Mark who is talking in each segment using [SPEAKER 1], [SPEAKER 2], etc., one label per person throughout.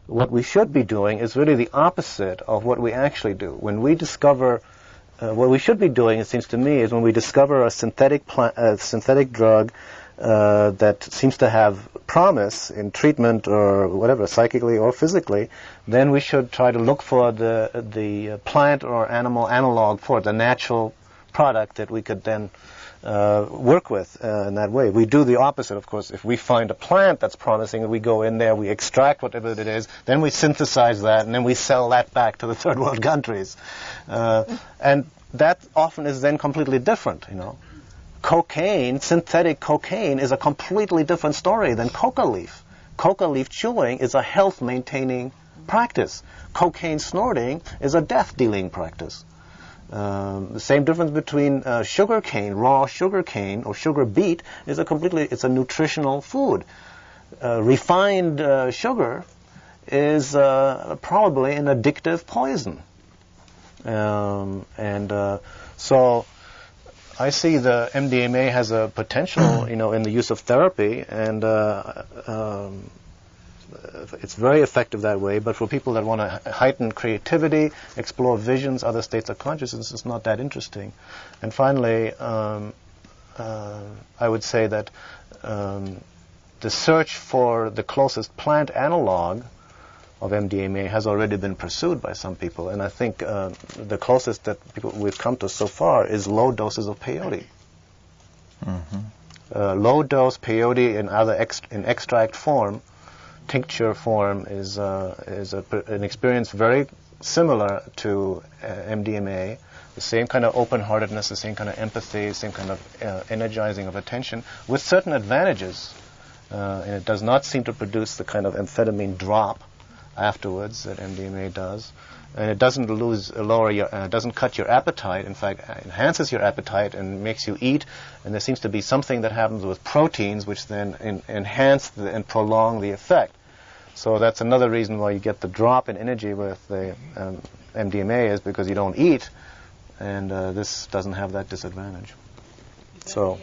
[SPEAKER 1] what we should be doing is really the opposite of what we actually do. When we discover, what we should be doing, it seems to me, is when we discover a synthetic drug that seems to have promise in treatment or whatever, psychically or physically, then we should try to look for the plant or animal analog for it, the natural product that we could then work with in that way. We do the opposite, of course. If we find a plant that's promising, we go in there, we extract whatever it is, then we synthesize that, and then we sell that back to the third world countries. And that often is then completely different, you know. Cocaine, synthetic cocaine, is a completely different story than coca leaf. Coca leaf chewing is a health-maintaining practice. Cocaine snorting is a death-dealing practice. The same difference between sugar cane, raw sugar cane or sugar beet is it's a nutritional food. Refined sugar is probably an addictive poison. So I see the MDMA has a potential, you know, in the use of therapy, and it's very effective that way. But for people that want to heighten creativity, explore visions, other states of consciousness, it's not that interesting. And finally, I would say that the search for the closest plant analog of MDMA has already been pursued by some people, and I think the closest that we've come to so far is low doses of peyote. Mm-hmm. Low dose peyote in extract form, tincture form, is an experience very similar to MDMA. The same kind of open-heartedness, the same kind of empathy, same kind of energizing of attention, with certain advantages. And it does not seem to produce the kind of amphetamine drop afterwards that MDMA does, and it doesn't doesn't cut your appetite. In fact, it enhances your appetite and makes you eat. And there seems to be something that happens with proteins, which then enhance and prolong the effect. So that's another reason why you get the drop in energy with the MDMA, is because you don't eat, and this doesn't have that disadvantage. So,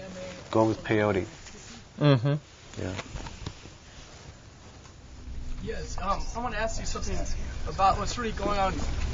[SPEAKER 1] go with peyote. Mm-hmm. Yeah.
[SPEAKER 2] Yes, I want to ask you something about what's really going on,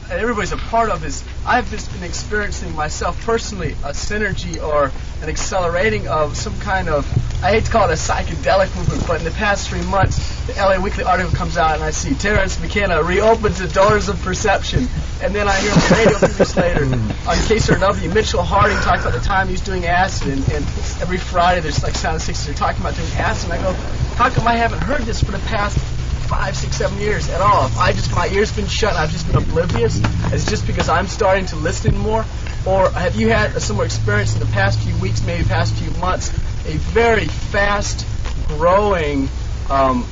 [SPEAKER 2] and everybody's a part of, is I've just been experiencing myself personally a synergy or an accelerating of some kind of, I hate to call it a psychedelic movement, but in the past 3 months, the LA Weekly article comes out and I see Terrence McKenna reopens the doors of perception, and then I hear on the radio a few weeks later on KCRW, Mitchell Harding talks about the time he's doing acid, and every Friday there's like Sound 6, they're talking about doing acid, and I go, how come I haven't heard this for the past 5, 6, 7 years at all? If my ears been shut and I've just been oblivious, is it just because I'm starting to listen more? Or have you had a similar experience in the past few weeks, maybe past few months, a very fast growing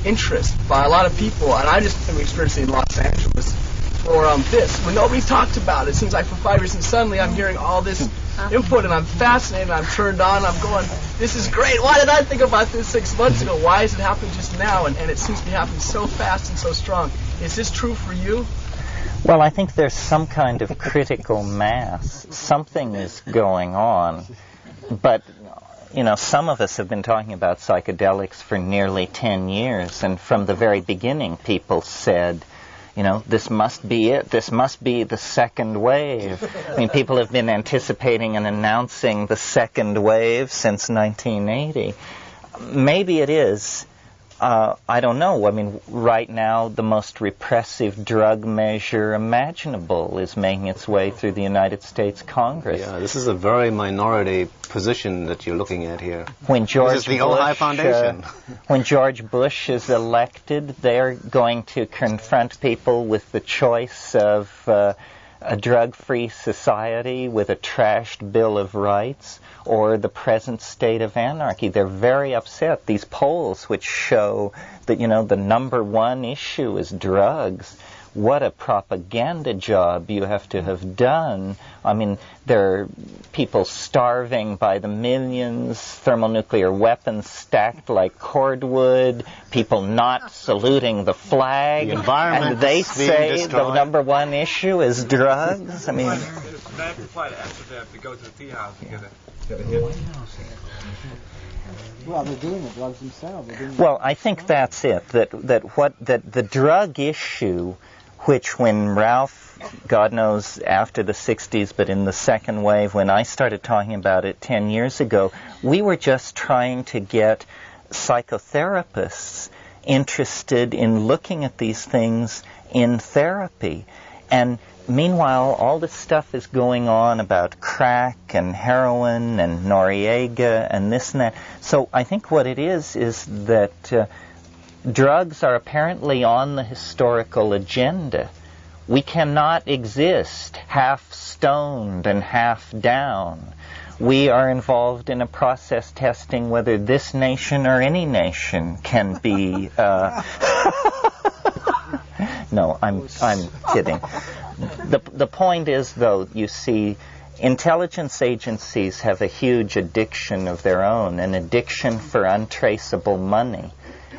[SPEAKER 2] interest by a lot of people, and I just am experiencing in Los Angeles, for this, when nobody talked about it. It seems like for 5 years, and suddenly I'm hearing all this input, and I'm fascinated, I'm turned on, I'm going, this is great, why did I think about this 6 months ago? Why is it happening just now? And it seems to be happening so fast and so strong. Is this true for you?
[SPEAKER 3] Well, I think there's some kind of critical mass. Something is going on. But, you know, some of us have been talking about psychedelics for nearly 10 years, and from the very beginning people said, you know, this must be it. This must be the second wave. I mean, people have been anticipating and announcing the second wave since 1980. Maybe it is. I don't know. I mean, right now, the most repressive drug measure imaginable is making its way through the United States Congress.
[SPEAKER 1] Yeah, this is a very minority position that you're looking at here.
[SPEAKER 3] When George
[SPEAKER 1] this is the Ojai Foundation.
[SPEAKER 3] When George Bush is elected, they're going to confront people with the choice of a drug-free society with a trashed Bill of Rights, or the present state of anarchy. They're very upset. These polls which show that, you know, the number one issue is drugs. What a propaganda job you have to have done. I mean, there are people starving by the millions, thermonuclear weapons stacked like cordwood, people not saluting the flag,
[SPEAKER 1] the environment,
[SPEAKER 3] and they say the number one issue is drugs. I mean,
[SPEAKER 4] Can I reply to Amsterdam to go to the tea house together? Well, they're doing the drugs themselves.
[SPEAKER 3] Well, I think that's it. That the drug issue, which when Ralph, God knows after the 60s, but in the second wave, when I started talking about it 10 years ago, we were just trying to get psychotherapists interested in looking at these things in therapy. And meanwhile, all this stuff is going on about crack and heroin and Noriega and this and that. So I think what it is that drugs are apparently on the historical agenda. We cannot exist half stoned and half down. We are involved in a process testing whether this nation or any nation can be... No, I'm kidding. The point is, though, you see, intelligence agencies have a huge addiction of their own, an addiction for untraceable money.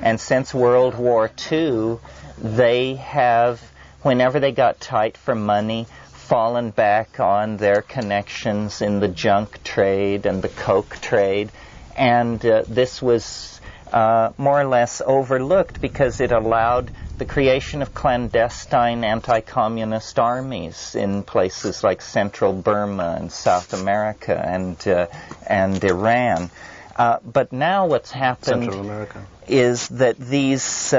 [SPEAKER 3] And since World War II, they have, whenever they got tight for money, fallen back on their connections in the junk trade and the coke trade. And this was more or less overlooked because it allowed the creation of clandestine anti-communist armies in places like central Burma and South America and Iran. But now what's happened is that these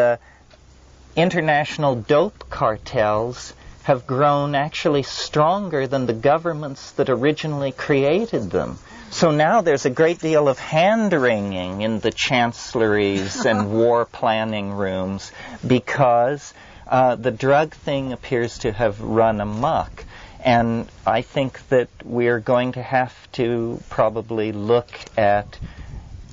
[SPEAKER 3] international dope cartels have grown actually stronger than the governments that originally created them. So now there's a great deal of hand-wringing in the chancelleries and war planning rooms because the drug thing appears to have run amok. And I think that we're going to have to probably look at...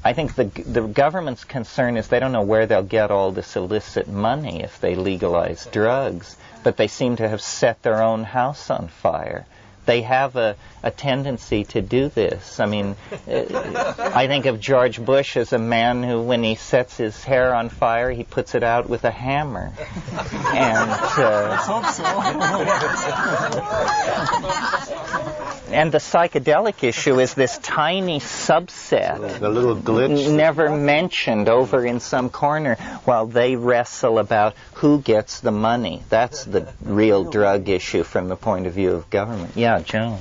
[SPEAKER 3] I think the government's concern is they don't know where they'll get all this illicit money if they legalize drugs, but they seem to have set their own house on fire. They have a tendency to do this. I mean, I think of George Bush as a man who, when he sets his hair on fire, he puts it out with a hammer. And
[SPEAKER 2] let's hope so.
[SPEAKER 3] And the psychedelic issue is this tiny subset,
[SPEAKER 1] the little glitch,
[SPEAKER 3] never mentioned over in some corner, while they wrestle about who gets the money. That's the real drug issue from the point of view of government. Yeah, Joan.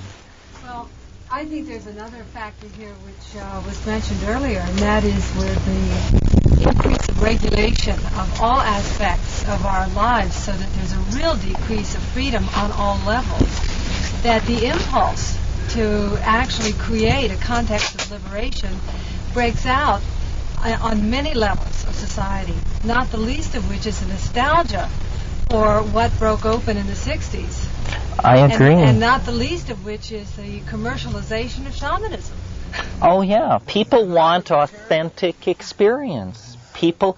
[SPEAKER 5] Well, I think there's another factor here which was mentioned earlier, and that is with the increase of regulation of all aspects of our lives, so that there's a real decrease of freedom on all levels, that the impulse to actually create a context of liberation breaks out on many levels of society, not the least of which is a nostalgia for what broke open in the 60s.
[SPEAKER 3] I agree.
[SPEAKER 5] And not the least of which is the commercialization of shamanism.
[SPEAKER 3] Oh, yeah. People want authentic experience. People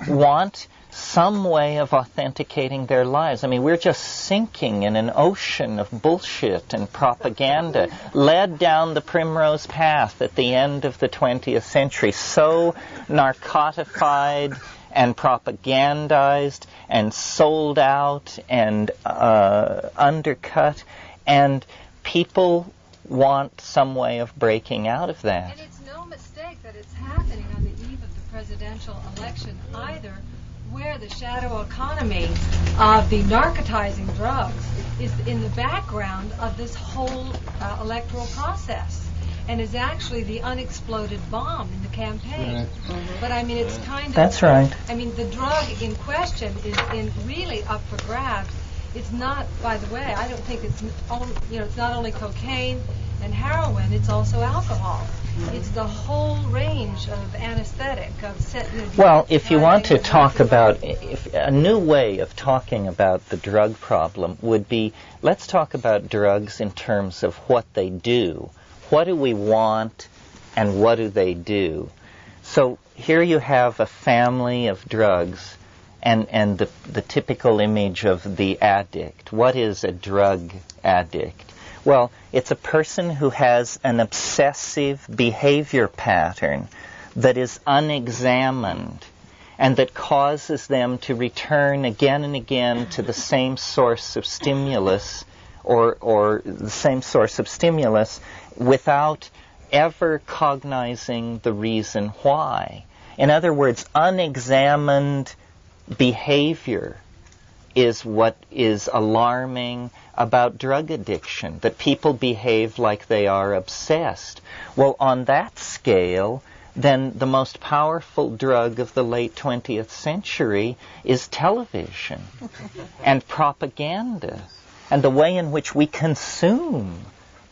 [SPEAKER 3] want some way of authenticating their lives. I mean, we're just sinking in an ocean of bullshit and propaganda led down the primrose path at the end of the 20th century, so narcotified and propagandized and sold out and undercut, and people want some way of breaking out of that.
[SPEAKER 5] And it's no mistake that it's happening on the eve of the presidential election either, where the shadow economy of the narcotizing drugs is in the background of this whole electoral process, and is actually the unexploded bomb in the campaign. But I mean, it's kind of...
[SPEAKER 3] That's right.
[SPEAKER 5] I mean, the drug in question is really up for grabs. It's not, by the way, I don't think it's not only cocaine and heroin, it's also alcohol. It's the whole range of anesthetic.
[SPEAKER 3] Well, if you want to talk about, a new way of talking about the drug problem would be, let's talk about drugs in terms of what they do. What do we want, and what do they do? So here you have a family of drugs, and the typical image of the addict. What is a drug addict? Well, it's a person who has an obsessive behavior pattern that is unexamined and that causes them to return again and again to the same source of stimulus or the same source of stimulus without ever cognizing the reason why. In other words, unexamined behavior is what is alarming about drug addiction, that people behave like they are obsessed. Well, on that scale, then the most powerful drug of the late 20th century is television and propaganda. And the way in which we consume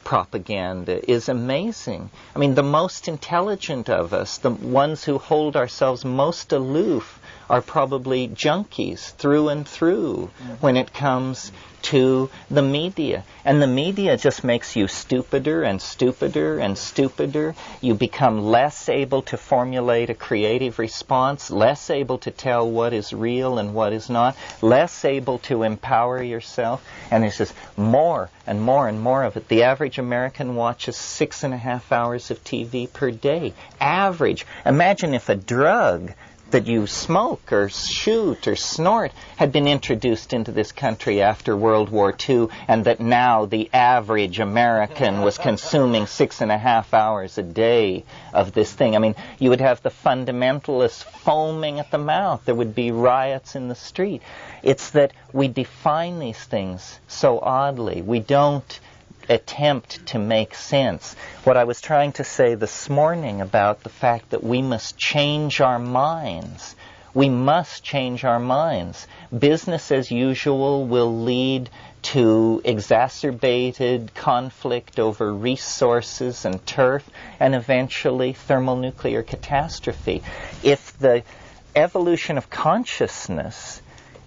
[SPEAKER 3] propaganda is amazing. I mean, the most intelligent of us, the ones who hold ourselves most aloof, are probably junkies through and through when it comes to the media. And the media just makes you stupider and stupider and stupider. You become less able to formulate a creative response, less able to tell what is real and what is not, less able to empower yourself. And there's just more and more and more of it. The average American watches 6.5 hours of TV per day. Average. Imagine if a drug that you smoke or shoot or snort had been introduced into this country after World War II, and that now the average American was consuming 6.5 hours a day of this thing. I mean, you would have the fundamentalists foaming at the mouth. There would be riots in the street. It's that we define these things so oddly. We don't attempt to make sense. What I was trying to say this morning about the fact that we must change our minds. We must change our minds. Business as usual will lead to exacerbated conflict over resources and turf, and eventually thermonuclear catastrophe. If the evolution of consciousness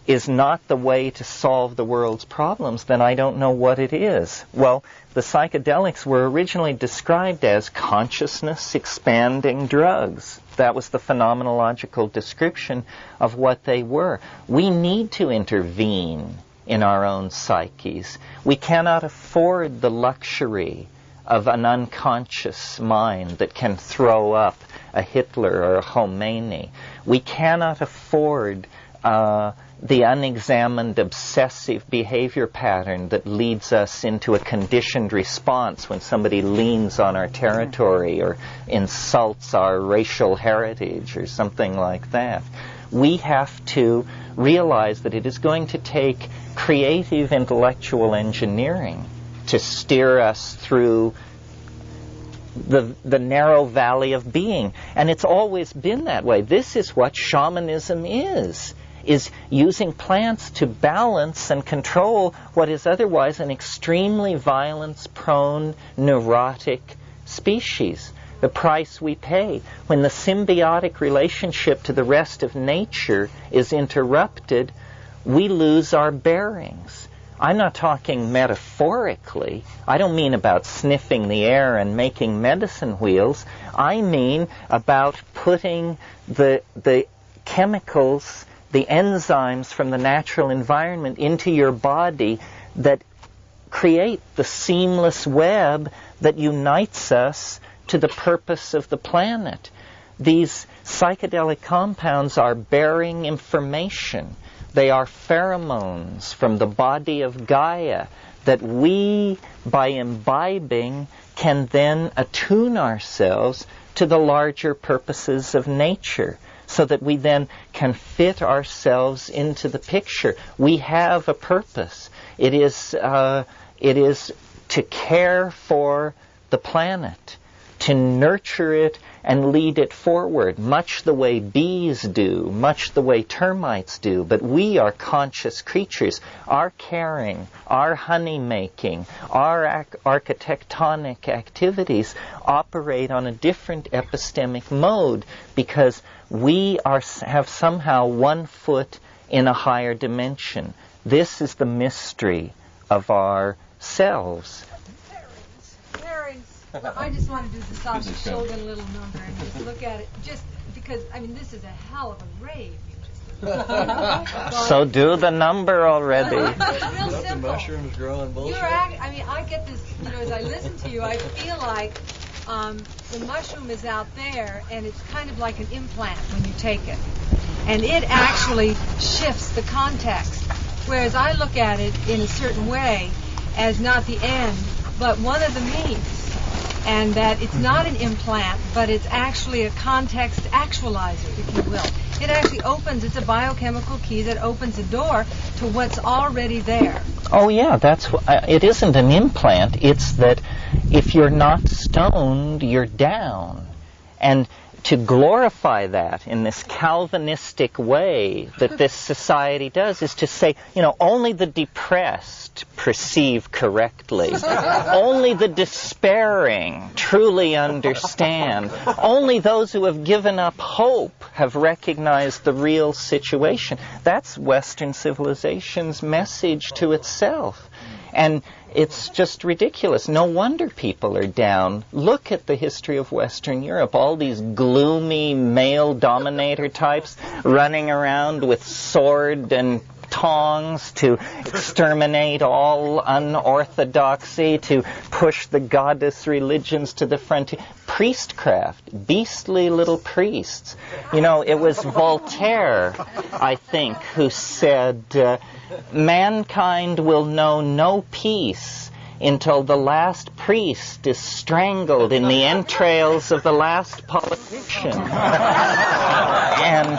[SPEAKER 3] is not the way to solve the world's problems, then I don't know what it is. Well, the psychedelics were originally described as consciousness-expanding drugs. That was the phenomenological description of what they were. We need to intervene in our own psyches. We cannot afford the luxury of an unconscious mind that can throw up a Hitler or a Khomeini. We cannot afford the unexamined obsessive behavior pattern that leads us into a conditioned response when somebody leans on our territory or insults our racial heritage or something like that. We have to realize that it is going to take creative intellectual engineering to steer us through the narrow valley of being. And it's always been that way. This is what shamanism is using plants to balance and control what is otherwise an extremely violence-prone, neurotic species. The price we pay when the symbiotic relationship to the rest of nature is interrupted, we lose our bearings. I'm not talking metaphorically. I don't mean about sniffing the air and making medicine wheels. I mean about putting the chemicals, the enzymes from the natural environment into your body that create the seamless web that unites us to the purpose of the planet. These psychedelic compounds are bearing information. They are pheromones from the body of Gaia that we, by imbibing, can then attune ourselves to the larger purposes of nature, so that we then can fit ourselves into the picture. We have a purpose. It is to care for the planet, to nurture it and lead it forward, much the way bees do, much the way termites do. But we are conscious creatures. Our caring, our honey making, our architectonic activities operate on a different epistemic mode because we have somehow one foot in a higher dimension. This is the mystery of ourselves.
[SPEAKER 5] Well, I just want to do the Sasha Shulgin little number and just look at it, just because, I mean, this is a hell of a rave you just did.
[SPEAKER 3] So do the number already.
[SPEAKER 5] It's real simple.
[SPEAKER 6] Mushrooms growing bullshit.
[SPEAKER 5] I mean, I get this, as I listen to you, I feel like the mushroom is out there, and it's kind of like an implant when you take it. And it actually shifts the context. Whereas I look at it in a certain way as not the end, but one of the means. and that it's not an implant, but it's actually a context actualizer, if you will. It actually opens, it's a biochemical key that opens a door to what's already there.
[SPEAKER 3] Oh yeah, it isn't an implant. It's that if you're not stoned, you're down. And to glorify that in this Calvinistic way that this society does is to say, only the depressed perceive correctly. Only the despairing truly understand. Only those who have given up hope have recognized the real situation. That's Western civilization's message to itself. And it's just ridiculous. No wonder people are down. Look at the history of Western Europe. All these gloomy male dominator types running around with sword and tongs to exterminate all unorthodoxy, to push the goddess religions to the frontier. Priestcraft, beastly little priests. It was Voltaire, I think, who said, mankind will know no peace until the last priest is strangled in the entrails of the last politician. And,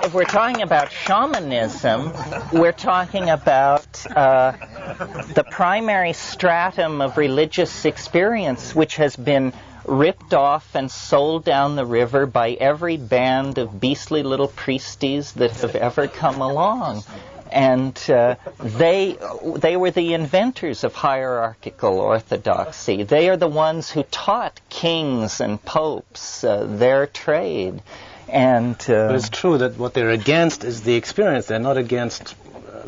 [SPEAKER 3] if we're talking about shamanism, we're talking about the primary stratum of religious experience, which has been ripped off and sold down the river by every band of beastly little priesties that have ever come along. And they were the inventors of hierarchical orthodoxy. They are the ones who taught kings and popes their trade. But
[SPEAKER 1] it's true that what they're against is the experience. They're not against.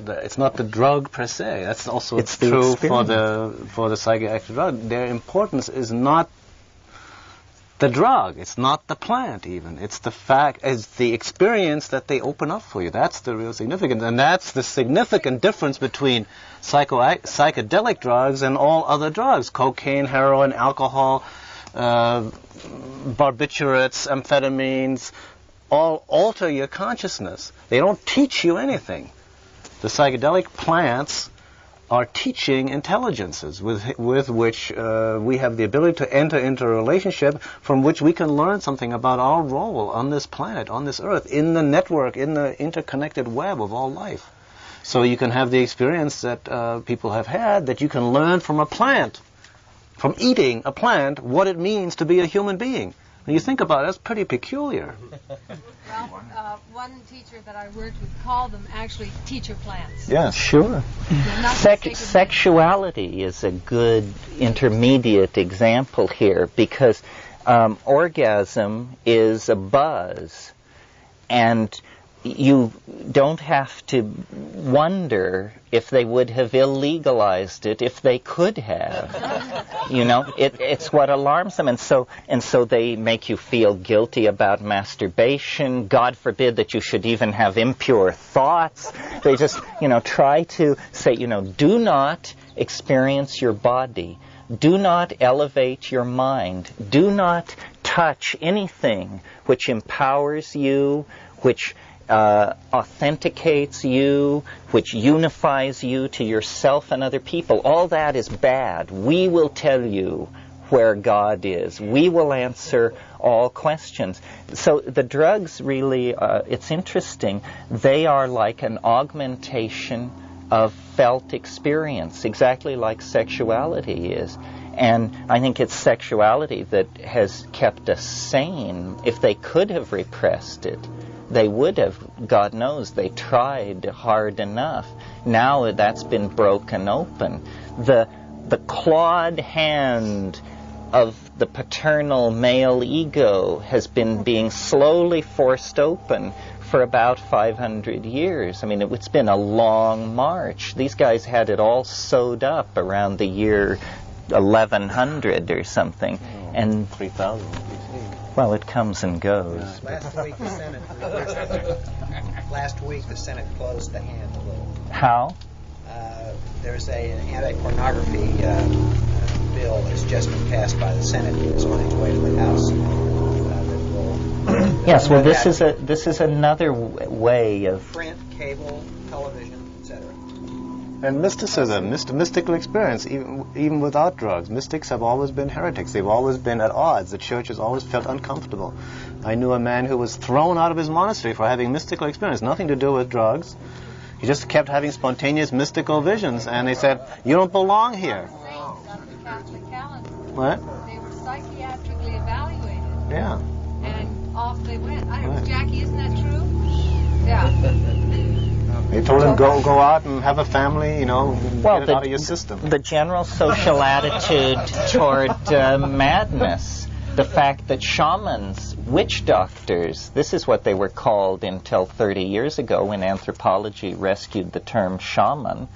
[SPEAKER 1] It's not the drug per se. That's also true for the psychoactive drug. Their importance is not the drug. It's not the plant even. It's the fact, it's the experience that they open up for you. That's the real significance, and that's the significant difference between psychedelic drugs and all other drugs: cocaine, heroin, alcohol, barbiturates, amphetamines. All alter your consciousness. They don't teach you anything. The psychedelic plants are teaching intelligences with which we have the ability to enter into a relationship from which we can learn something about our role on this planet, on this earth, in the network, in the interconnected web of all life. So you can have the experience that people have had, that you can learn from a plant, from eating a plant, what it means to be a human being. When you think about it, that's pretty peculiar.
[SPEAKER 5] Well, one teacher that I worked with called them actually teacher plants.
[SPEAKER 3] Yes, sure. Sexuality is a good intermediate example here, because orgasm is a buzz, and you don't have to wonder if they would have illegalized it if they could have. It's what alarms them, and so they make you feel guilty about masturbation. God forbid that you should even have impure thoughts. They just, try to say, do not experience your body. Do not elevate your mind. Do not touch anything which empowers you, which authenticates you, which unifies you to yourself and other people. All that is bad. We will tell you where God is. We will answer all questions. So the drugs really, it's interesting, they are like an augmentation of felt experience, exactly like sexuality is. And I think it's sexuality that has kept us sane. If they could have repressed it, they would have. God knows they tried hard enough. Now that's been broken open. The clawed hand of the paternal male ego has been being slowly forced open for about 500 years. I mean, it's been a long march. These guys had it all sewed up around the year 1100 or something. And
[SPEAKER 1] 3000.
[SPEAKER 3] Well, it comes and goes.
[SPEAKER 6] Last week the Senate closed the hand a little.
[SPEAKER 3] How?
[SPEAKER 6] There's an anti-pornography bill that's just been passed by the Senate. It's on its way to the House.
[SPEAKER 3] Yes. Well, this is another way of
[SPEAKER 6] print, cable, television, etc.
[SPEAKER 1] And mysticism, mystical experience, even without drugs. Mystics have always been heretics. They've always been at odds. The church has always felt uncomfortable. I knew a man who was thrown out of his monastery for having mystical experience, nothing to do with drugs. He just kept having spontaneous mystical visions, and they said, "You don't belong here." What?
[SPEAKER 5] They were psychiatrically evaluated.
[SPEAKER 1] Yeah.
[SPEAKER 5] And off they went. I don't know, Jackie, isn't that true? Yeah.
[SPEAKER 1] They told him go out and have a family, get it out of your system.
[SPEAKER 3] The general social attitude toward madness, the fact that shamans, witch doctors, this is what they were called until 30 years ago when anthropology rescued the term shaman.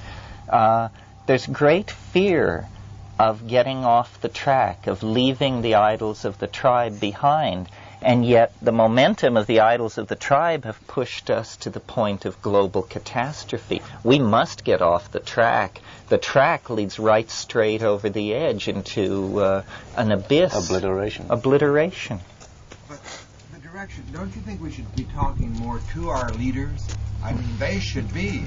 [SPEAKER 3] There's great fear of getting off the track, of leaving the idols of the tribe behind. And yet the momentum of the idols of the tribe have pushed us to the point of global catastrophe. We must get off the track. The track leads right straight over the edge into an abyss.
[SPEAKER 1] Obliteration.
[SPEAKER 7] But the direction, don't you think we should be talking more to our leaders? I mean, they should be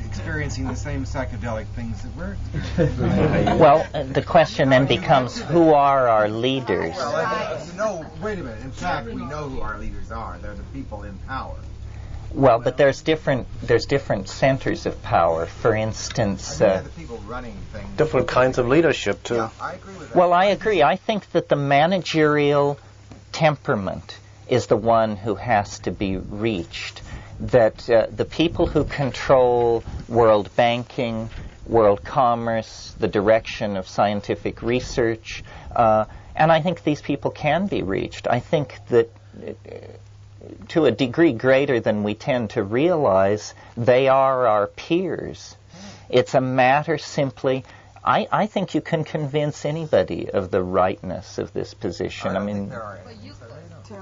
[SPEAKER 7] experiencing the same psychedelic things that we're experiencing.
[SPEAKER 3] Well, the question then becomes, who are our leaders?
[SPEAKER 7] Well, no, wait a minute. In fact, we know who our leaders are. They're the people in power.
[SPEAKER 3] Well, but there's different centers of power. For instance,
[SPEAKER 7] the people running things.
[SPEAKER 1] Different kinds of leadership, too.
[SPEAKER 7] Yeah, I agree with that.
[SPEAKER 3] Well, I agree. I think that the managerial temperament is the one who has to be reached. That the people who control world banking, world commerce, the direction of scientific research, and I think these people can be reached. I think that to a degree greater than we tend to realize, they are our peers. It's a matter simply, I think you can convince anybody of the rightness of this position. I mean,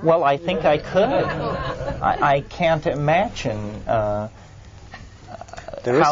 [SPEAKER 3] well, I think I could. I can't imagine how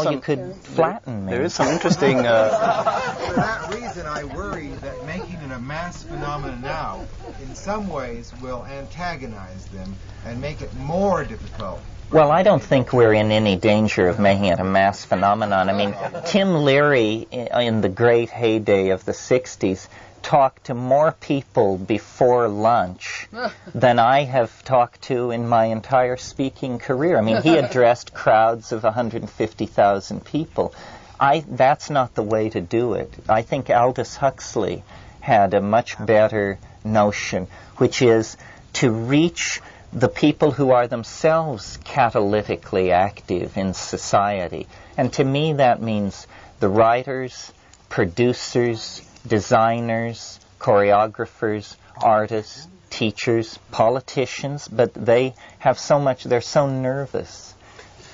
[SPEAKER 3] you could flatten me.
[SPEAKER 1] There is some interesting...
[SPEAKER 7] For that reason, I worry that making it a mass phenomenon now, in some ways, will antagonize them and make it more difficult.
[SPEAKER 3] Well, I don't think we're in any danger of making it a mass phenomenon. I mean, Tim Leary, in the great heyday of the 60s, talked to more people before lunch than I have talked to in my entire speaking career. I mean, he addressed crowds of 150,000 people. That's not the way to do it. I think Aldous Huxley had a much better notion, which is to reach the people who are themselves catalytically active in society. And to me that means the writers, producers, designers, choreographers, artists, teachers, politicians, but they have so much, they're so nervous.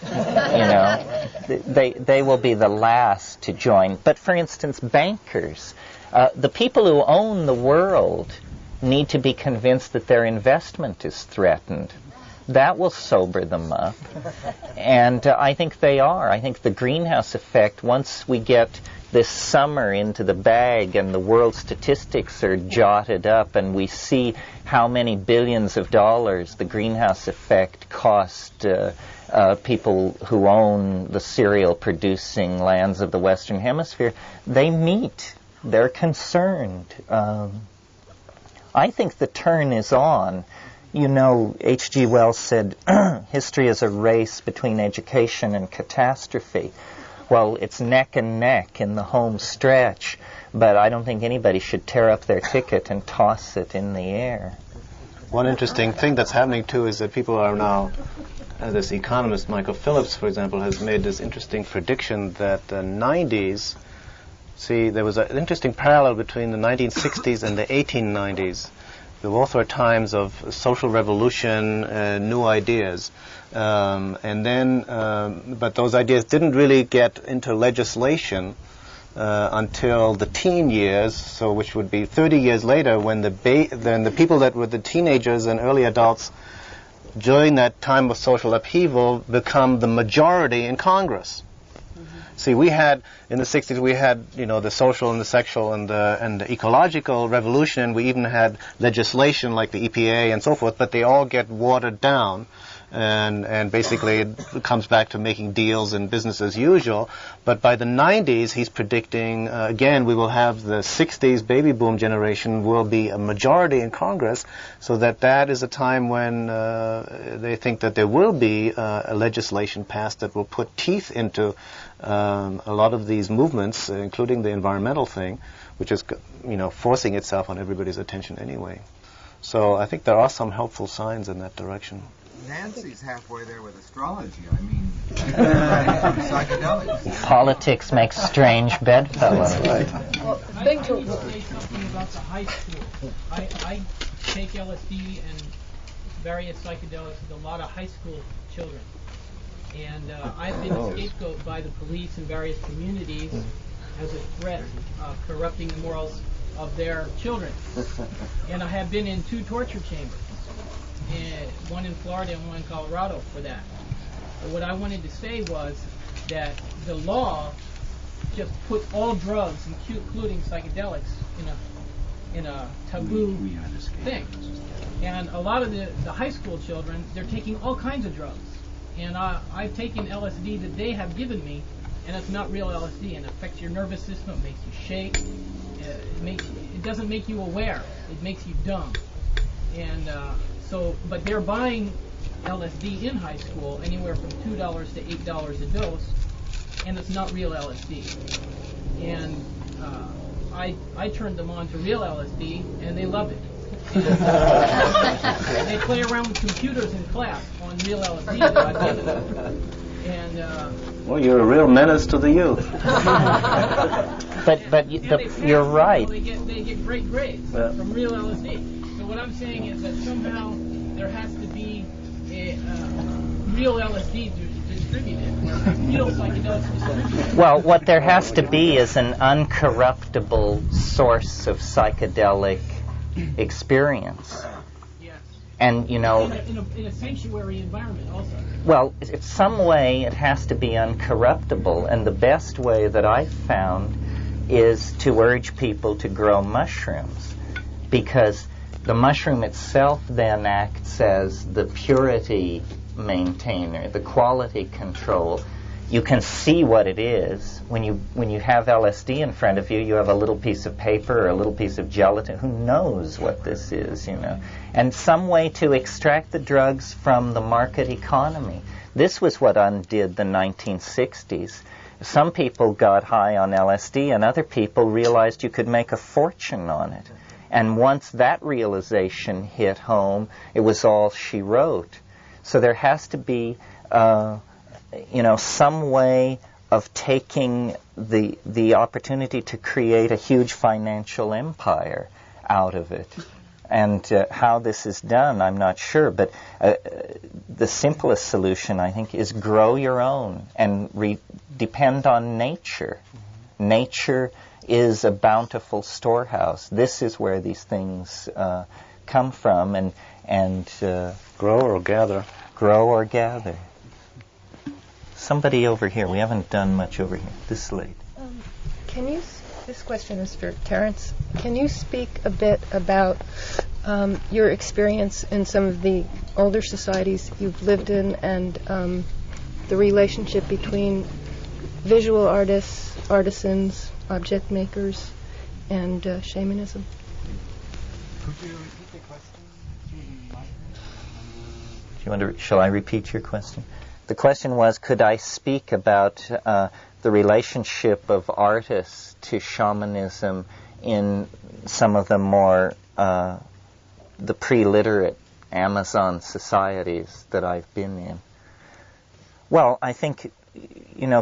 [SPEAKER 3] They will be the last to join. But for instance, bankers, the people who own the world need to be convinced that their investment is threatened. That will sober them up. And I think they are. I think the greenhouse effect, once we get this summer into the bag and the world statistics are jotted up and we see how many billions of dollars the greenhouse effect cost people who own the cereal producing lands of the Western Hemisphere, they meet. They're concerned. I think the turn is on. H.G. Wells said, history is a race between education and catastrophe. Well, it's neck and neck in the home stretch, but I don't think anybody should tear up their ticket and toss it in the air.
[SPEAKER 1] One interesting thing that's happening, too, is that people are now, this economist, Michael Phillips, for example, has made this interesting prediction that the 90s, there was an interesting parallel between the 1960s and the 1890s. They both were times of social revolution, new ideas. But those ideas didn't really get into legislation until the teen years, which would be 30 years later, when then the people that were the teenagers and early adults during that time of social upheaval become the majority in Congress. See, we had, in the 60s, we had, the social and the sexual and the ecological revolution, and we even had legislation like the EPA and so forth, but they all get watered down. and basically it comes back to making deals and business as usual. But by the 90s, he's predicting, again, we will have the 60s baby boom generation will be a majority in Congress, so that is a time when they think that there will be a legislation passed that will put teeth into a lot of these movements, including the environmental thing, which is, forcing itself on everybody's attention anyway. So I think there are some helpful signs in that direction.
[SPEAKER 7] Nancy's halfway there with astrology. I mean, from psychedelics.
[SPEAKER 3] Politics makes strange bedfellows.
[SPEAKER 8] Well, I'd like to say something about the high school. I take LSD and various psychedelics with a lot of high school children. And I've been scapegoated by the police in various communities as a threat of corrupting the morals of their children. And I have been in 2 torture chambers. One in Florida and one in Colorado for that. But what I wanted to say was that the law just put all drugs, including psychedelics, in a taboo thing. And a lot of the high school children, they're taking all kinds of drugs. And I've taken LSD that they have given me, and it's not real LSD, and it affects your nervous system, it makes you shake, it doesn't make you aware, it makes you dumb. And but they're buying LSD in high school anywhere from $2 to $8 a dose, and it's not real LSD. And I turned them on to real LSD, and they love it. They play around with computers in class on real LSD that I've given them. And
[SPEAKER 1] well, you're a real menace to the youth.
[SPEAKER 3] But you're right.
[SPEAKER 8] They get great grades from real LSD. So what I'm saying is that somehow there has to be a real LSD distributed, real psychedelics distributed.
[SPEAKER 3] Well, what there has to be is an uncorruptible source of psychedelic experience.
[SPEAKER 8] Yes.
[SPEAKER 3] And,
[SPEAKER 8] in a sanctuary environment also.
[SPEAKER 3] Well, in some way it has to be uncorruptible, and the best way that I've found is to urge people to grow mushrooms, because the mushroom itself then acts as the purity maintainer, the quality control. You can see what it is. When you have LSD in front of you, you have a little piece of paper or a little piece of gelatin. Who knows what this is, And some way to extract the drugs from the market economy. This was what undid the 1960s. Some people got high on LSD, and other people realized you could make a fortune on it. And once that realization hit home, it was all she wrote. So there has to be some way of taking the opportunity to create a huge financial empire out of it. And how this is done, I'm not sure. But the simplest solution, I think, is grow your own and depend on nature. Nature is a bountiful storehouse. This is where these things come from. And
[SPEAKER 1] grow or gather.
[SPEAKER 3] Grow or gather. Somebody over here. We haven't done much over here. This late.
[SPEAKER 9] This question is for Terence. Can you speak a bit about your experience in some of the older societies you've lived in, and the relationship between visual artists, artisans, object makers, and shamanism?
[SPEAKER 4] Could you repeat the question?
[SPEAKER 3] Shall I repeat your question? The question was, could I speak about the relationship of artists to shamanism in some of the more the pre-literate Amazon societies that I've been in? Well, I think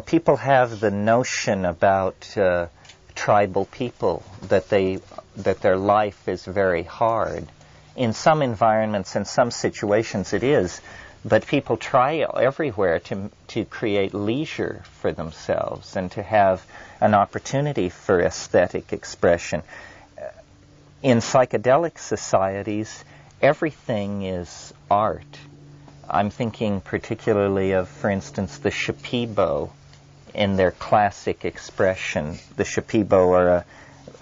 [SPEAKER 3] people have the notion about tribal people that their life is very hard. In some environments and some situations it is, but people try everywhere to create leisure for themselves and to have an opportunity for aesthetic expression. In psychedelic societies, everything is art. I'm thinking particularly of, for instance, the Shipibo in their classic expression. The Shipibo are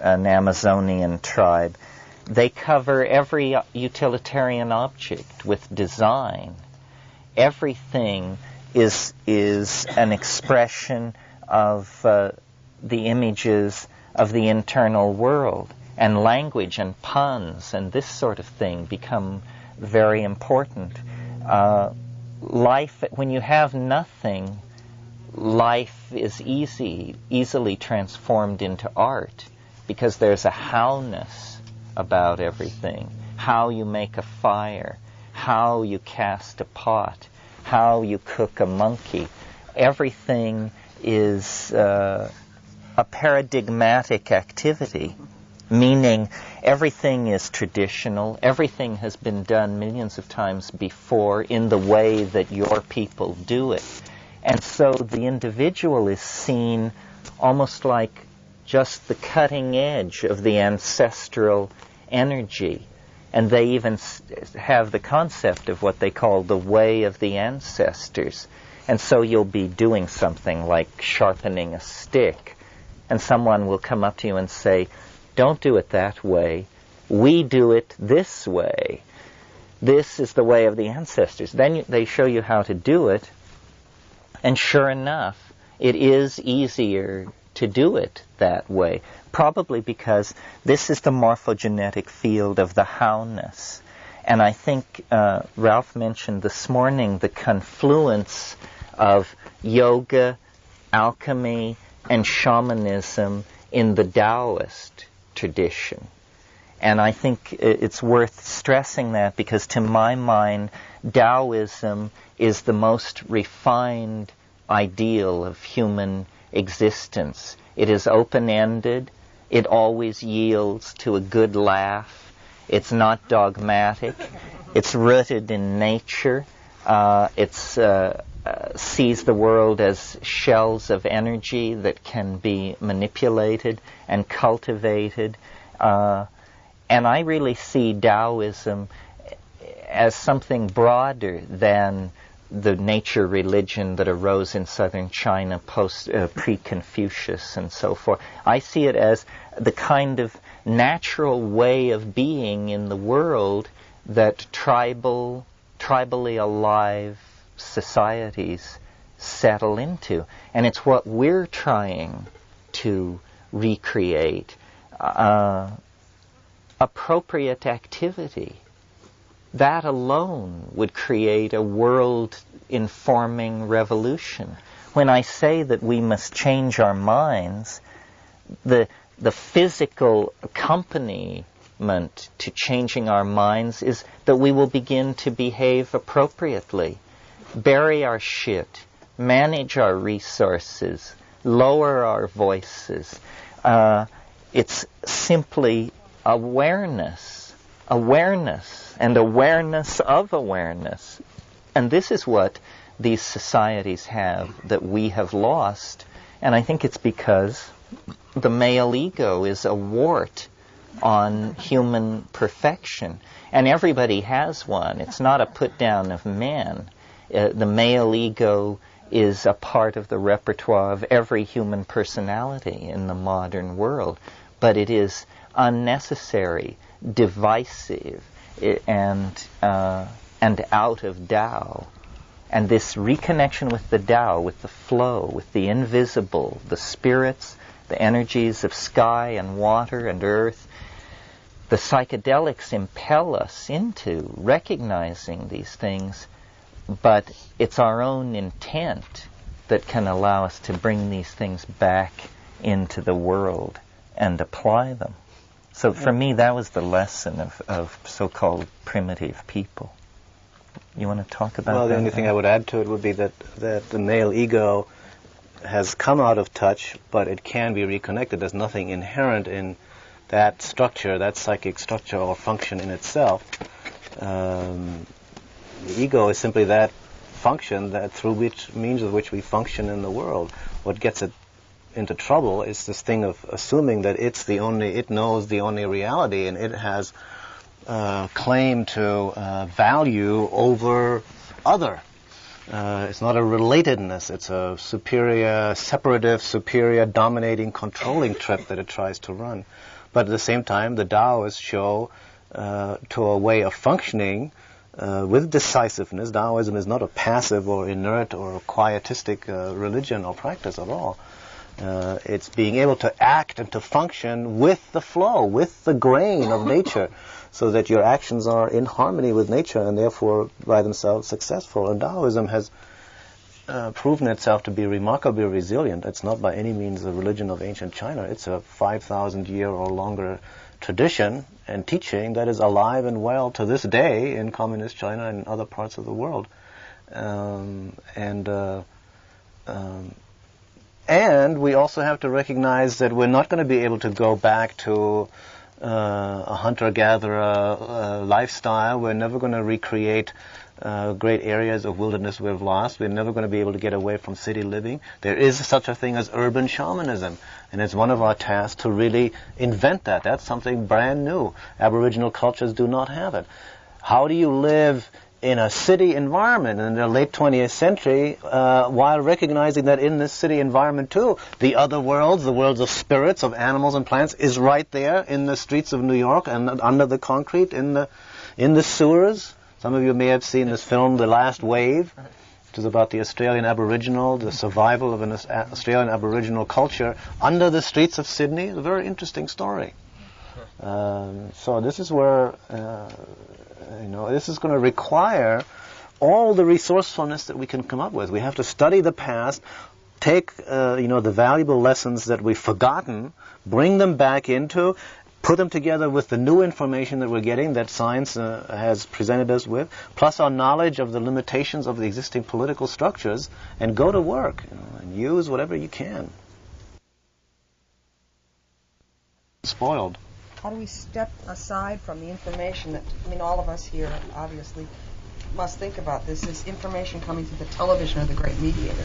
[SPEAKER 3] an Amazonian tribe. They cover every utilitarian object with design. everything is an expression of the images of the internal world, and language and puns and this sort of thing become very important. Life, when you have nothing, life is easily transformed into art, because there's a how-ness about everything. How you make a fire, how you cast a pot, how you cook a monkey. Everything is a paradigmatic activity, meaning everything is traditional, everything has been done millions of times before in the way that your people do it. And so the individual is seen almost like just the cutting edge of the ancestral energy. And they even have the concept of what they call the way of the ancestors. And so you'll be doing something like sharpening a stick, and someone will come up to you and say, "Don't do it that way. We do it this way. This is the way of the ancestors." Then they show you how to do it, and sure enough, it is easier to do it that way, probably because this is the morphogenetic field of the how-ness. And I think Ralph mentioned this morning the confluence of yoga, alchemy, and shamanism in the Taoist tradition. And I think it's worth stressing that, because to my mind, Taoism is the most refined ideal of human existence. It is open-ended. It always yields to a good laugh. It's not dogmatic. It's rooted in nature. It sees the world as shells of energy that can be manipulated and cultivated. And I really see Taoism as something broader than the nature religion that arose in southern China pre-Confucius and so forth. I see it as the kind of natural way of being in the world that tribally alive societies settle into. And it's what we're trying to recreate. Appropriate activity. That alone would create a world-informing revolution. When I say that we must change our minds, the physical accompaniment to changing our minds is that we will begin to behave appropriately, bury our shit, manage our resources, lower our voices. It's simply awareness and awareness of awareness. And this is what these societies have that we have lost. And I think it's because the male ego is a wart on human perfection. And everybody has one. It's not a put down of men. The male ego is a part of the repertoire of every human personality in the modern world. But it is unnecessary, divisive, and out of Tao. And this reconnection with the Tao, with the flow, with the invisible, the spirits, the energies of sky and water and earth, the psychedelics impel us into recognizing these things, but it's our own intent that can allow us to bring these things back into the world and apply them. So for me, that was the lesson of so-called primitive people. You want to talk about that?
[SPEAKER 1] Well, the only thing I would add to it would be that the male ego has come out of touch, but it can be reconnected. There's nothing inherent in that structure, that psychic structure or function in itself. The ego is simply that function that through which means of which we function in the world. What gets it into trouble is this thing of assuming that it knows the only reality, and it has claim to value over other. It's not a relatedness, it's a superior, separative, superior, dominating, controlling trip that it tries to run. But at the same time, the Taoists show to a way of functioning with decisiveness. Taoism is not a passive or inert or quietistic religion or practice at all. It's being able to act and to function with the flow, with the grain of nature, so that your actions are in harmony with nature and therefore by themselves successful. And Taoism has proven itself to be remarkably resilient. It's not by any means a religion of ancient China. It's a 5,000-year or longer tradition and teaching that is alive and well to this day in communist China and other parts of the world. And we also have to recognize that we're not going to be able to go back to a hunter-gatherer lifestyle. We're never going to recreate great areas of wilderness we've lost. We're never going to be able to get away from city living. There is such a thing as urban shamanism, and it's one of our tasks to really invent that. That's something brand new. Aboriginal cultures do not have it. How do you live in a city environment in the late 20th century while recognizing that in this city environment too, the other worlds, the worlds of spirits, of animals and plants, is right there in the streets of New York and under the concrete, in the sewers. Some of you may have seen this film, The Last Wave, which is about the Australian Aboriginal, the survival of an Australian Aboriginal culture under the streets of Sydney. It's a very interesting story. So this is where, this is going to require all the resourcefulness that we can come up with. We have to study the past, take, the valuable lessons that we've forgotten, bring them back into, put them together with the new information that we're getting, that science has presented us with, plus our knowledge of the limitations of the existing political structures, and go to work, and use whatever you can. Spoiled.
[SPEAKER 10] How do we step aside from the information that, all of us here obviously must think about this, is information coming through the television or the great mediator.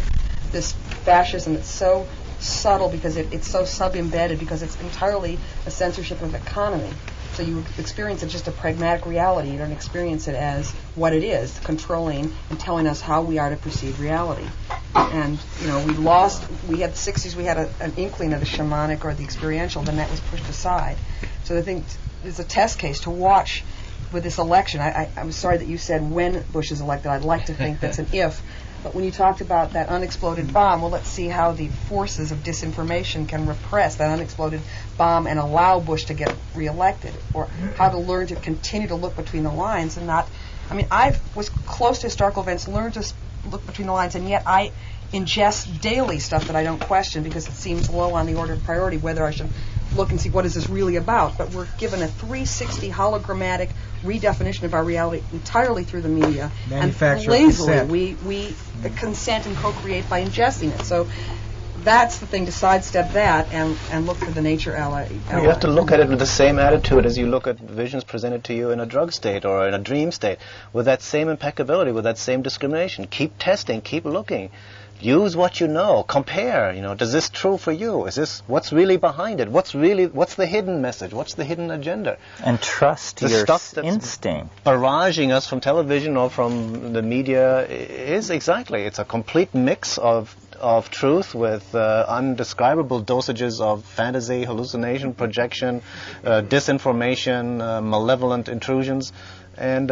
[SPEAKER 10] This fascism that's so subtle because it's so sub-embedded, because it's entirely a censorship of economy. So you experience it just a pragmatic reality. You don't experience it as what it is, controlling and telling us how we are to perceive reality. And, we had the 60s, we had an inkling of the shamanic or the experiential, then that was pushed aside. So I think it's a test case to watch with this election. I'm sorry that you said when Bush is elected. I'd like to think that's an if. But when you talked about that unexploded bomb, well, let's see how the forces of disinformation can repress that unexploded bomb and allow Bush to get reelected, or how to learn to continue to look between the lines and not... I was close to historical events, learned to look between the lines, and yet I ingest daily stuff that I don't question because it seems low on the order of priority, whether I should look and see what is this really about. But we're given a 360 hologrammatic redefinition of our reality entirely through the media, and lazily we consent and co-create by ingesting it. So that's the thing, to sidestep that and look for the nature ally.
[SPEAKER 1] You have to look at it with the same attitude as you look at visions presented to you in a drug state or in a dream state, with that same impeccability, with that same discrimination. Keep testing, keep looking. Use what you know. Compare. Does this true for you? Is this what's really behind it? What's the hidden message? What's the hidden agenda?
[SPEAKER 3] And trust your instinct.
[SPEAKER 1] Barraging us from television or from the media is exactly. It's a complete mix of truth with undescribable dosages of fantasy, hallucination, projection, disinformation, malevolent intrusions, and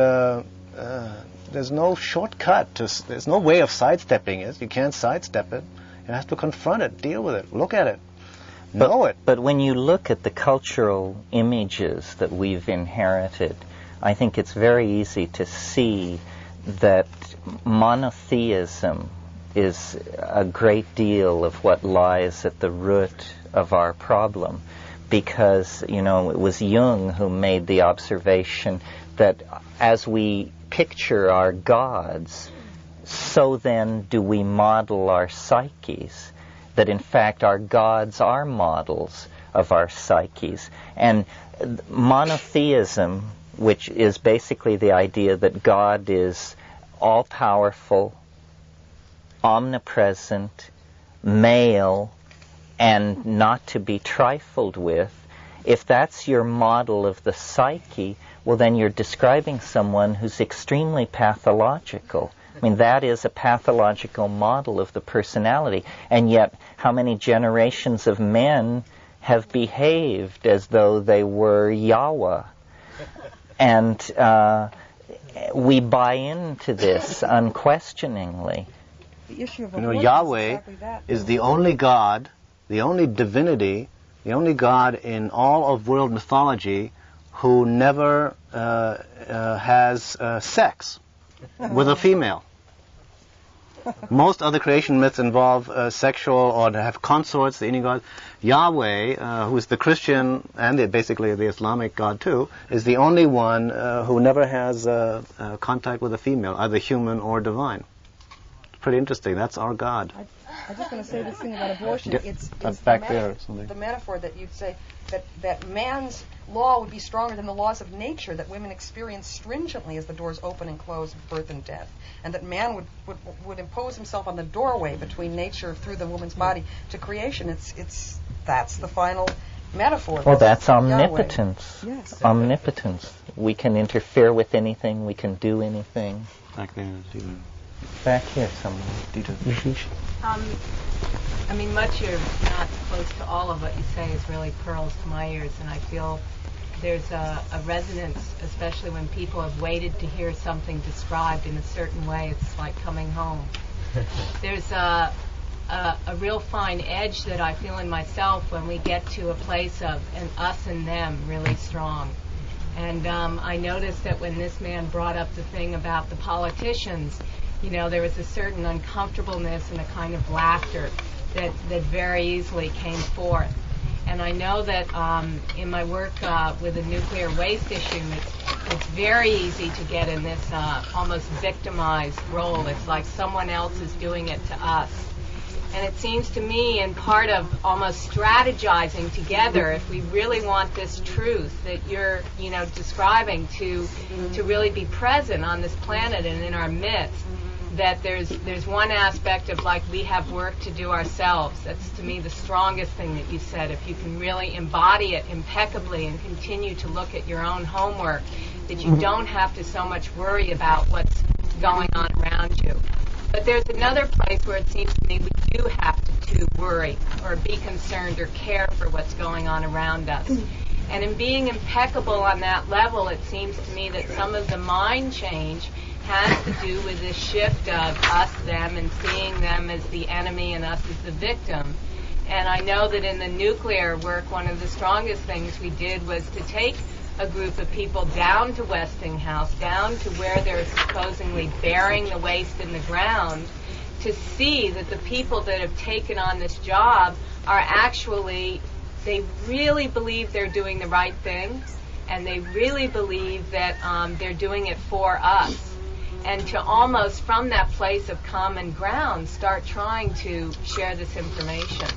[SPEAKER 1] there's no shortcut. There's no way of sidestepping it. You can't sidestep it. You have to confront it, deal with it, look at it, know it.
[SPEAKER 3] But when you look at the cultural images that we've inherited, I think it's very easy to see that monotheism is a great deal of what lies at the root of our problem. Because, it was Jung who made the observation that as we picture our gods, so then do we model our psyches. That in fact our gods are models of our psyches. And monotheism, which is basically the idea that God is all-powerful, omnipresent, male, and not to be trifled with, if that's your model of the psyche, well, then you're describing someone who's extremely pathological. That is a pathological model of the personality. And yet, how many generations of men have behaved as though they were Yahweh? And we buy into this unquestioningly.
[SPEAKER 10] The issue of
[SPEAKER 1] You know,
[SPEAKER 10] avoidance
[SPEAKER 1] Yahweh
[SPEAKER 10] is exactly that.
[SPEAKER 1] is the only God, the only divinity, the only God in all of world mythology who never has sex with a female. Most other creation myths involve sexual or have consorts, the Indian god. Yahweh, who is the Christian and basically the Islamic god too, is the only one who never has contact with a female, either human or divine. It's pretty interesting. That's our God.
[SPEAKER 10] I'm just going to say this thing about abortion.
[SPEAKER 1] Yeah,
[SPEAKER 10] It's
[SPEAKER 1] back
[SPEAKER 10] the
[SPEAKER 1] there, something.
[SPEAKER 10] the metaphor that you'd say that man's law would be stronger than the laws of nature, that women experience stringently as the doors open and close of birth and death, and that man would impose himself on the doorway between nature through the woman's body to creation. That's the final metaphor.
[SPEAKER 3] Well, that's omnipotence.
[SPEAKER 10] Yahweh. Yes.
[SPEAKER 3] Omnipotence. We can interfere with anything. We can do anything.
[SPEAKER 1] Back there,
[SPEAKER 3] Back here somewhere.
[SPEAKER 11] I mean, much or not close to all of what you say is really pearls to my ears, and I feel there's a resonance, especially when people have waited to hear something described in a certain way. It's like coming home. There's a real fine edge that I feel in myself when we get to a place of an us and them really strong. And I noticed that when this man brought up the thing about the politicians, you know, there was a certain uncomfortableness and a kind of laughter that very easily came forth. And I know that in my work with the nuclear waste issue, it's very easy to get in this almost victimized role. It's like someone else is doing it to us. And it seems to me, in part of almost strategizing together, if we really want this truth that you're, you know, describing to really be present on this planet and in our midst, that there's one aspect of like we have work to do ourselves. That's to me the strongest thing that you said. If you can really embody it impeccably and continue to look at your own homework, that you don't have to so much worry about what's going on around you. But there's another place where it seems to me we do have to worry or be concerned or care for what's going on around us. And in being impeccable on that level, it seems to me that some of the mind change has to do with this shift of us, them, and seeing them as the enemy and us as the victim. And I know that in the nuclear work, one of the strongest things we did was to take a group of people down to Westinghouse, down to where they're supposedly burying the waste in the ground, to see that the people that have taken on this job are actually, they really believe they're doing the right thing, and they really believe that they're doing it for us. And to almost from that place of common ground start trying to share this information.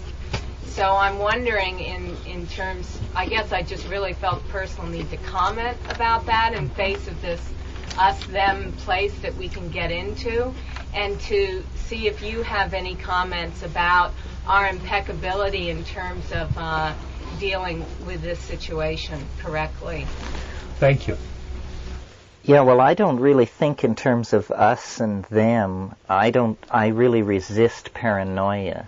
[SPEAKER 11] So I'm wondering in terms, I guess I just really felt personal need to comment about that in face of this us-them place that we can get into, and to see if you have any comments about our impeccability in terms of dealing with this situation correctly.
[SPEAKER 4] Thank you.
[SPEAKER 3] Yeah, well, I don't really think in terms of us and them. I really resist paranoia.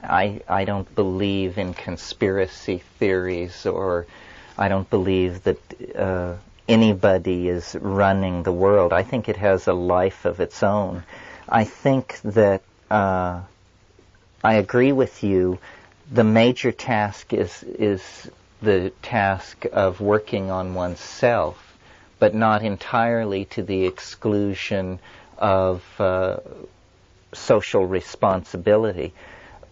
[SPEAKER 3] I don't believe in conspiracy theories, or I don't believe that anybody is running the world. I think it has a life of its own. I think that I agree with you. The major task is the task of working on oneself, but not entirely to the exclusion of social responsibility.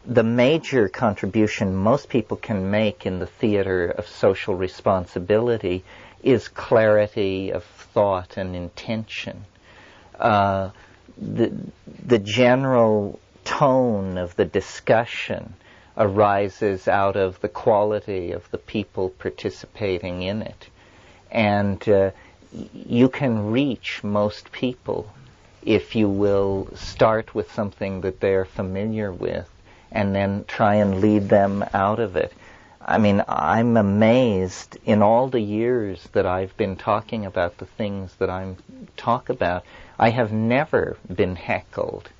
[SPEAKER 3] The major contribution most people can make in the theater of social responsibility is clarity of thought and intention. The general tone of the discussion arises out of the quality of the people participating in it. And you can reach most people if you will start with something that they're familiar with and then try and lead them out of it. I mean, I'm amazed in all the years that I've been talking about the things that I talk about, I have never been heckled,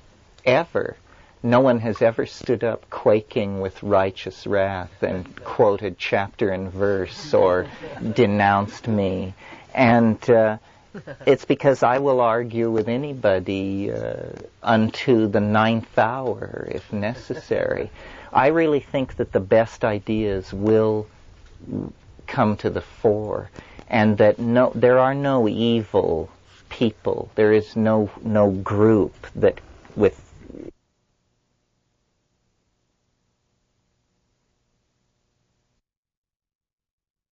[SPEAKER 3] ever. No one has ever stood up quaking with righteous wrath and quoted chapter and verse or denounced me. And It's because I will argue with anybody unto the 9th hour, if necessary. I really think that the best ideas will come to the fore, and that there are no evil people. There is no group that with